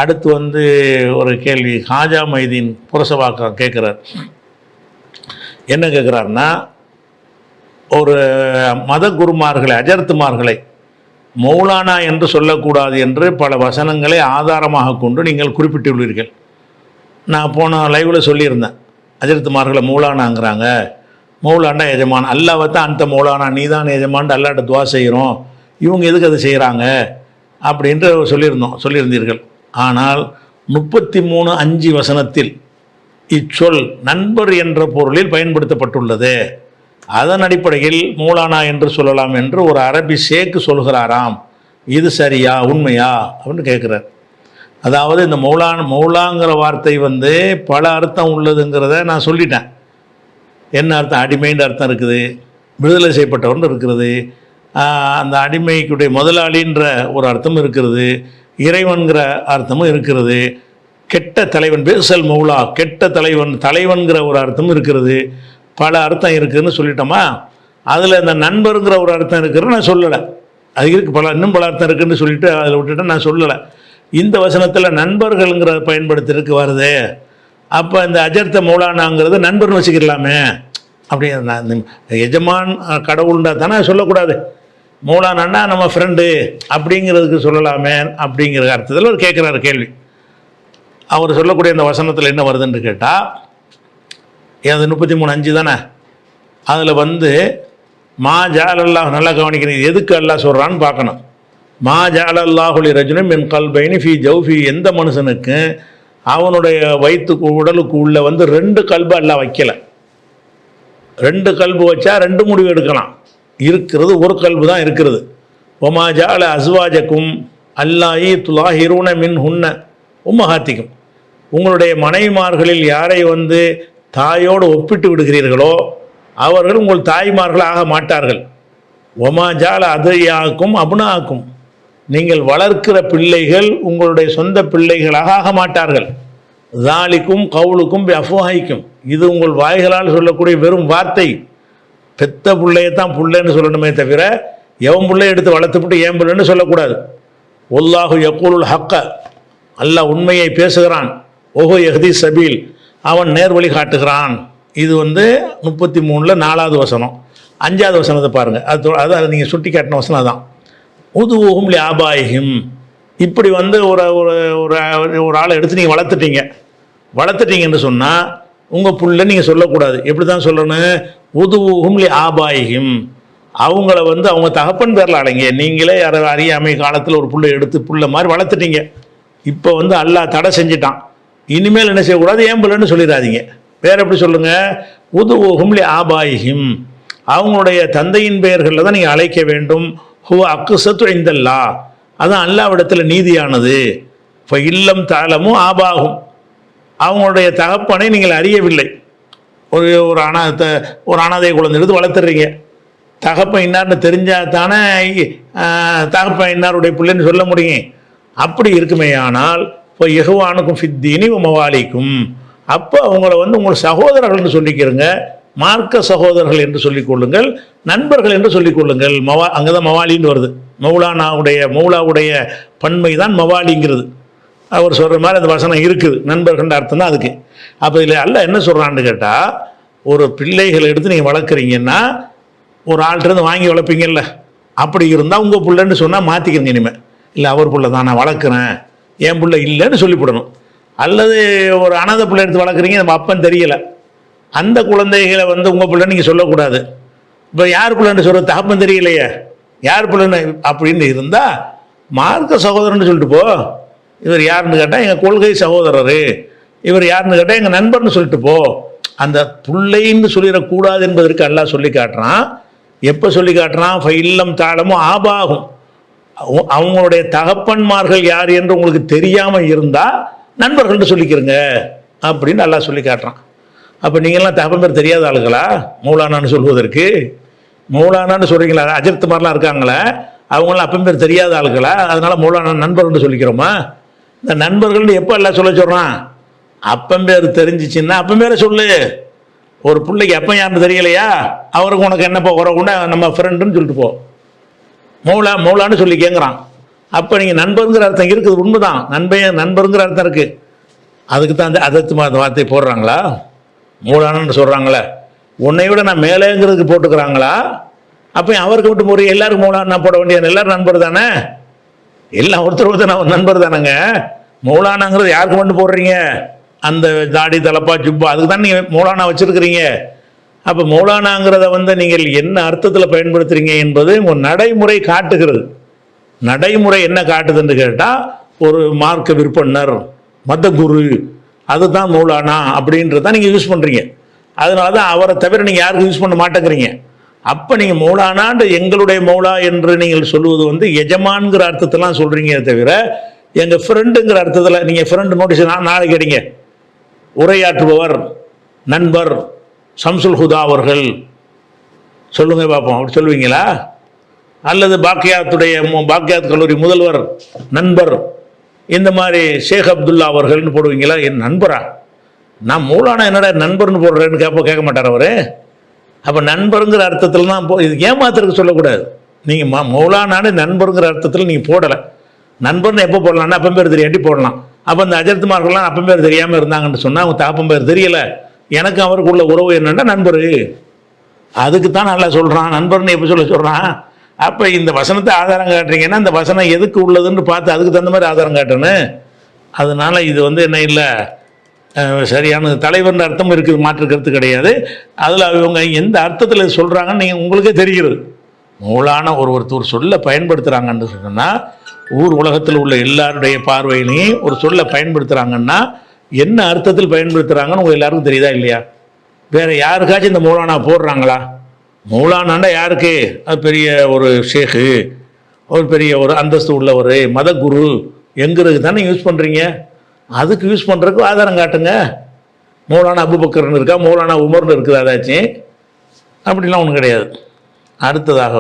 அடுத்து வந்து ஒரு கேள்வி, ஹாஜா மைதீன் புரசவாக்கம் கேட்குறார். என்ன கேட்குறாருன்னா, ஒரு மத குருமார்களை, அஜர்த்துமார்களை மௌலானா என்று சொல்லக்கூடாது என்று பல வசனங்களை ஆதாரமாக கொண்டு நீங்கள் குறிப்பிட்டுள்ளீர்கள். நான் போன லைவில் சொல்லியிருந்தேன், அஜர்த்துமார்களை மௌலானாங்கிறாங்க, மௌலானா எஜமான், அல்லாவை தான் அந்த மௌலானா நீ தான் எஜமான் அல்லாட்ட துவா செய்கிறோம், இவங்க எதுக்கு அதை செய்கிறாங்க அப்படின்ட்டு சொல்லியிருந்தீர்கள். ஆனால் 33:5 வசனத்தில் இச்சொல் நண்பர் என்ற பொருளில் பயன்படுத்தப்பட்டுள்ளது. அதன் அடிப்படையில் மௌலானா என்று சொல்லலாம் என்று ஒரு அரபி ஷேக்கு சொல்கிறாராம். இது சரியா, உண்மையா அப்படின்னு கேட்குறார். அதாவது இந்த மௌலாங்கிற வார்த்தை வந்து பல அர்த்தம் உள்ளதுங்கிறத நான் சொல்லிட்டேன். என்ன அர்த்தம்? அடிமைன்ற அர்த்தம் இருக்குது, விடுதலை செய்யப்பட்டவர்னு இருக்கிறது, அந்த அடிமைக்குடைய முதலாளின்ற ஒரு அர்த்தம் இருக்கிறது, இறைவன்கிற அர்த்தமும் இருக்கிறது, கெட்ட தலைவன் பேசல் மௌலா கெட்ட தலைவன்கிற ஒரு அர்த்தமும் இருக்கிறது, பல அர்த்தம் இருக்குதுன்னு சொல்லிட்டோமா. அதில் இந்த நண்பருங்கிற ஒரு அர்த்தம் இருக்குதுன்னு நான் சொல்லலை. அது இருக்குது, இன்னும் பல அர்த்தம் இருக்குதுன்னு சொல்லிட்டு அதில் விட்டுட்டு நான் சொல்லலை. இந்த வசனத்தில் நண்பர்கள்ங்கிற பயன்படுத்திருக்கு வருது. அப்போ இந்த அஜர்த்த மௌலானாங்கிறது நண்பர்னு வச்சுக்கலாமே. அப்படி எஜமான் கடவுள்ன்றா தானே சொல்லக்கூடாது. மௌலானா நம்ம ஃப்ரெண்டு அப்படிங்கிறதுக்கு சொல்லலாமே அப்படிங்கிற அர்த்தத்தில் அவர் கேட்குறாரு கேள்வி. அவர் சொல்லக்கூடிய இந்த வசனத்தில் என்ன வருதுன்னு கேட்டால், அது 33:5 தானே. அதில் வந்து மா ஜாலல்லாஹ், நல்லா கவனிக்கிறீங்க, எதுக்கு அல்லாஹ் சொல்கிறான்னு பார்க்கணும். மா ஜாலல்லாஹுலி ரஜுலின் மின் கல்பைனி ஃபி ஜௌஃபி, எந்த மனுஷனுக்கு அவனுடைய வயிற்றுக்கு உடலுக்கு உள்ள வந்து 2 கல்பு அல்லாஹ் வைக்கலை. 2 கல்பு வச்சா 2 முடிவு எடுக்கலாம். இருக்கிறது ஒரு கல்பு தான் இருக்கிறது. ஒமா ஜால அஸ்வாஜக்கும் அல்லாஹி துலாஹிரூன மின் ஹுன்ன உம்மஹாத்திக்கும், உங்களுடைய மனைவிமார்களில் யாரை வந்து தாயோடு ஒப்பிட்டு விடுகிறீர்களோ அவர்கள் உங்கள் தாய்மார்கள் ஆக மாட்டார்கள். ஒமா ஜால அதையாக்கும் அபுனாக்கும், நீங்கள் வளர்க்கிற பிள்ளைகள் உங்களுடைய சொந்த பிள்ளைகளாக ஆக மாட்டார்கள். தாலிக்கும் கவுலுக்கும் அஃப்வாஹிக்கும், இது உங்கள் வாய்களால் சொல்லக்கூடிய வெறும் வார்த்தை. பெத்த பிள்ளையத்தான் பிள்ளைன்னு சொல்லணுமே தவிர எவன் பிள்ளையை எடுத்து வளர்த்துப்பட்டு ஏன் பிள்ளைன்னு சொல்லக்கூடாது. ஒல்லாஹு யக்கூலுல் ஹக்க, அல்லாஹ் உண்மையை பேசுகிறான். ஓஹோ யஹ்தி சபீல், அவன் நேர்வழி காட்டுகிறான். இது வந்து 33 4வது வசனம். 5வது வசனத்தை பாருங்கள். அது நீங்கள் சுட்டி காட்டின வசனம் அதான். உதுவும் லி ஆபாயிஹிம், இப்படி வந்து ஒரு ஒரு ஆளை எடுத்து நீங்கள் வளர்த்துட்டீங்கன்னு சொன்னால் உங்கள் புள்ள நீங்கள் சொல்லக்கூடாது. எப்படி தான் சொல்லணும்? உதுவும் லி ஆபாயிஹிம், அவங்கள வந்து அவங்க தகப்பன் பேரில் அடைங்க. நீங்களே அறியாமை காலத்தில் ஒரு புள்ளை எடுத்து புள்ள மாதிரி வளர்த்துட்டீங்க. இப்போ வந்து அல்லாஹ் தடை செஞ்சிட்டான். இனிமேல் என்ன செய்யக்கூடாது? ஏன் புள்ளன்னு சொல்லிடாதீங்க. வேறு எப்படி சொல்லுங்கள்? உதுவும் லி ஆபாயிஹிம், அவங்களுடைய தந்தையின் பெயர்களில் தான் நீங்கள் அழைக்க வேண்டும். ஹுவ அக்குசத்து இந்தல்லா, அதான் அல்லாவிடத்தில் நீதியானது. இப்போ இல்லம் தாளமும் ஆபாகும், அவங்களுடைய தகப்பனை நீங்கள் அறியவில்லை. ஒரு அனாதை குழந்தை எடுத்து வளர்த்துறீங்க. தகப்பன் இன்னார்னு தெரிஞ்சால் தானே தகப்பன் இன்னாருடைய பிள்ளைன்னு சொல்ல முடியும். அப்படி இருக்குமே ஆனால் இப்போ எஹ்வானுக்கும் ஃபித்தீனி மவாலிக்கும், அப்போ அவங்கள வந்து உங்கள் சகோதரர்கள்னு சொல்லிக்கிறங்க, மார்க்க சகோதரர்கள் என்று சொல்லிக்கொள்ளுங்கள், நண்பர்கள் என்று சொல்லிக்கொள்ளுங்கள். அங்கே தான் மவாலின்னு வருது. மௌலாவுடைய பன்மை தான் மவாலிங்கிறது. அவர் சொல்கிற மாதிரி அந்த வசனம் இருக்குது. நண்பர்கள்ன்ற அர்த்தம் தான் அதுக்கு. அப்போ இதில் அல்லாஹ் என்ன சொல்கிறான்னு கேட்டால், ஒரு பிள்ளைகளை எடுத்து நீங்கள் வளர்க்குறீங்கன்னா ஒரு ஆள்கிட்டருந்து வாங்கி வளர்ப்பீங்கல்ல, அப்படி இருந்தால் உங்கள் பிள்ளைன்னு சொன்னால் மாற்றிக்கிறங்க. இனிமேல் இல்லை அவர் பிள்ளை தான் நான் வளர்க்குறேன், என் பிள்ளை இல்லைன்னு சொல்லிவிடணும். அல்லது ஒரு அனாதை பிள்ளை எடுத்து வளர்க்குறீங்க, நம்ம அப்பன் தெரியலை, அந்த குழந்தைகளை வந்து உங்கள் பிள்ளைன்னு நீங்கள் சொல்லக்கூடாது. இப்போ யார் பிள்ளைன்னு சொல்கிறது? தகப்பன் தெரியலையே, யார் பிள்ளைன்னு அப்படின்னு இருந்தால் மார்க்க சகோதரன்னு சொல்லிட்டு போ. இவர் யாருன்னு கேட்டால் எங்கள் கொள்கை சகோதரர், இவர் யாருன்னு கேட்டால் எங்கள் நண்பர்னு சொல்லிட்டு போ. அந்த பிள்ளைன்னு சொல்லிடக்கூடாது என்பதற்கு அல்லாஹ் சொல்லி காட்டுறான். எப்போ சொல்லி காட்டுறான்? இல்லம் தாளமும் ஆபாகும், அவங்களுடைய தகப்பன்மார்கள் யார் என்று உங்களுக்கு தெரியாமல் இருந்தால் நண்பர்கள்னு சொல்லிக்கிறங்க அப்படின்னு அல்லாஹ் சொல்லி காட்டுறான். அப்போ நீங்கள்லாம் தகப்பன் பேர் தெரியாத ஆளுங்களா மௌலானான்னு சொல்வதற்கு? மௌலானான்னு சொல்கிறீங்களா? அஜர்த்து மாதிரிலாம் இருக்காங்களே, அவங்களாம் அப்பன் பேர் தெரியாத ஆளுங்களா? அதனால் மௌலானா நண்பர்கள்னு சொல்லிக்கிறோமா? இந்த நண்பர்கள்னு எப்போ எல்லாம் சொல்கிறான்? அப்பன் பேர் தெரிஞ்சிச்சின்னா அப்பன் பேரை சொல்லு. ஒரு பிள்ளைக்கு அப்பன் யாருன்னு தெரியலையா, அவருக்கு உனக்கு என்னப்போ உறவுன்னா நம்ம ஃப்ரெண்டுன்னு சொல்லிட்டு போ. மௌலான்னு சொல்லி கேட்குறான். அப்போ நீங்கள் நண்பருங்கிற அர்த்தம் இருக்குது, உண்மைதான். நண்பருங்கிற அர்த்தம் இருக்குது. அதுக்கு தான் அந்த அதத்து அந்த வார்த்தை போடுறாங்களா? மூலானன்னு சொல்கிறாங்களே, உன்னை விட நான் மேலேங்கிறதுக்கு போட்டுக்கிறாங்களா? அப்போ அவருக்கு விட்டு போகிற எல்லாருக்கும் மூலானா போட வேண்டிய எல்லாரும் நண்பர் தானே? எல்லாம் ஒருத்தர் நண்பர் தானேங்க. மௌலானாங்கிறது யாருக்கு மட்டும் போடுறீங்க? அந்த தாடி தலப்பா ஜுப்பா அதுக்கு தான் நீங்கள் மௌலானா வச்சுருக்கிறீங்க. அப்போ மௌலானாங்கிறத நீங்கள் என்ன அர்த்தத்தில் பயன்படுத்துகிறீங்க என்பது உங்கள் நடைமுறை காட்டுகிறது. நடைமுறை என்ன காட்டுதுன்னு கேட்டால், ஒரு மார்க்க விற்பனர், மத குரு, அதுதான் மௌலானா அப்படின்றதான் நீங்கள் யூஸ் பண்ணுறீங்க. அதனால தான் அவரை தவிர நீங்கள் யாருக்கும் யூஸ் பண்ண மாட்டேங்கிறீங்க. அப்போ நீங்கள் மௌலானான்னு எங்களுடைய மௌலா என்று நீங்கள் சொல்லுவது எஜமான்கிற அர்த்தத்தெல்லாம் சொல்கிறீங்க தவிர, எங்கள் ஃப்ரெண்டுங்கிற அர்த்தத்தில் நீங்கள் ஃப்ரெண்டு நோட்டீஸ் நாளைக்கு அடிங்க, உரையாற்றுபவர், நண்பர், ஷம்சுல் ஹுதா அவர்கள் சொல்லுங்க பார்ப்போம், அப்படி சொல்லுவீங்களா? அல்லது பாக்கியாத் கல்லூரி முதல்வர் நண்பர், இந்த மாதிரி ஷேக் அப்துல்லா அவர்கள்னு போடுவீங்களா? என் நண்பரா? நான் மௌலானா என்னடா நண்பர்னு போடுறேன்னு கேட்க மாட்டார் அவர். அப்போ நண்பருங்கிற அர்த்தத்தில் தான் இது ஏமாத்துறதுக்கு சொல்லக்கூடாது. நீங்கள் மௌலானான்னு நண்பருங்கிற அர்த்தத்தில் நீங்கள் போடலை. நண்பர்னு எப்போ போடலான்னா அப்பன் பேர் தெரியாட்டி போடலாம். அப்போ இந்த அஜர்த்துமார்கள்லாம் அப்பன் பேர் தெரியாமல் இருந்தாங்கன்னு சொன்னால் அவங்க தாப்பன் பேர் தெரியலை, எனக்கு அவருக்கு உள்ள உறவு என்னென்னா நண்பர், அதுக்கு தான் நல்லா சொல்கிறான். நண்பர்னு எப்போ சொல்கிறான்? அப்போ இந்த வசனத்தை ஆதாரம் காட்டுறீங்கன்னா அந்த வசனம் எதுக்கு உள்ளதுன்னு பார்த்து அதுக்கு தகுந்த மாதிரி ஆதாரம் காட்டணும். அதனால் இது என்ன இல்லை, சரியான தலைவர்ன்ற அர்த்தம் இருக்குது, மாற்று கருத்து கிடையாது. அதில் அவங்க எந்த அர்த்தத்தில் சொல்கிறாங்கன்னு நீங்கள் உங்களுக்கே தெரிகிறது. மௌலான ஒருத்தர் சொல்ல பயன்படுத்துகிறாங்கன்னு சொன்னால், ஊர் உலகத்தில் உள்ள எல்லாருடைய பார்வையிலையும் ஒரு சொல்ல பயன்படுத்துகிறாங்கன்னா என்ன அர்த்தத்தில் பயன்படுத்துகிறாங்கன்னு உங்கள் எல்லாருக்கும் தெரியுதா இல்லையா? வேறு யாருக்காச்சும் இந்த மௌலானா போடுறாங்களா? மௌலானாண்டா யாருக்கு? அது பெரிய ஒரு ஷேக்கு, ஒரு பெரிய ஒரு அந்தஸ்து உள்ளவர், மத குரு எங்கிறது தானே யூஸ் பண்ணுறீங்க. அதுக்கு யூஸ் பண்ணுறதுக்கு ஆதாரம் காட்டுங்க. மௌலானா அபுபக்கர்னு இருக்கா, மௌலானா உமர்னு இருக்குது, அதாச்சும் அப்படிலாம் ஒன்றும் கிடையாது. அடுத்ததாக